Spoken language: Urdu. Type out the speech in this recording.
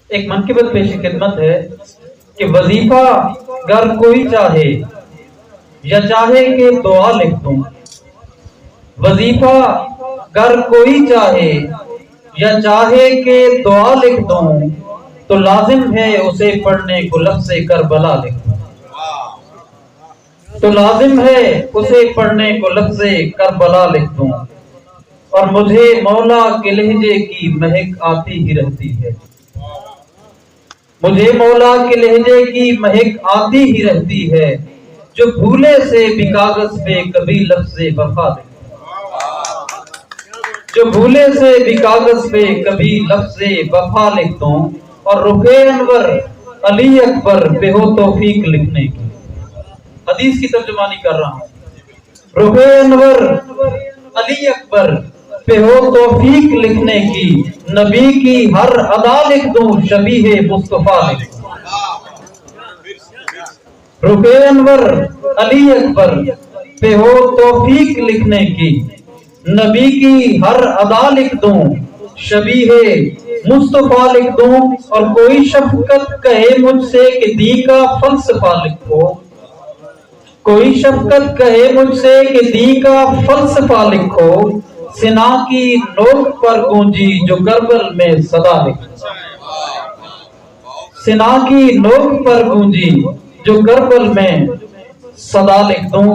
ایک منقبت پیش خدمت ہے کہ وظیفہ گر کوئی چاہے یا چاہے کہ دعا لکھ دوں، وظیفہ گر کوئی چاہے یا چاہے کہ دعا لکھ دوں، تو لازم ہے اسے پڑھنے کو لفظ کربلا لکھ دوں، تو لازم ہے اسے پڑھنے کو لفظ کربلا لکھ دوں، اور مجھے مولا کے لہجے کی مہک آتی ہی رہتی ہے، مجھے مولا کے لہجے کی مہک آتی ہی رہتی ہے، جو بھولے سے بھی کاغذ پہ کبھی لفظ وفا لکھ دوں، جو بھولے سے بھی کاغذ پہ کبھی لفظ وفا لکھ دوں، اور رخ انور علی اکبر پہ ہو توفیق لکھنے کی۔ حدیث کی ترجمانی کر رہا ہوں، رخ انور علی اکبر پہ ہو توفیق لکھنے کی، نبی کی ہر ادا لکھ دوں، شبیہ مصطفیٰ لکھ دوں۔ رخ انور علی اکبر پہ ہو توفیق لکھنے کی، نبی کی ہر ادا لکھ دوں، شبیہ مصطفیٰ لکھ دوں، اور کوئی شفقت کہے مجھ سے کہ دی کا فلسفہ لکھو، کوئی شفقت کہے مجھ سے کہ دی کا فلسفہ لکھو، سنا کی نوک پر گونجی جو کربل میں صدا لکھو، سنا کی نوک پر گونجی جو کربل میں صدا لکھ دوں۔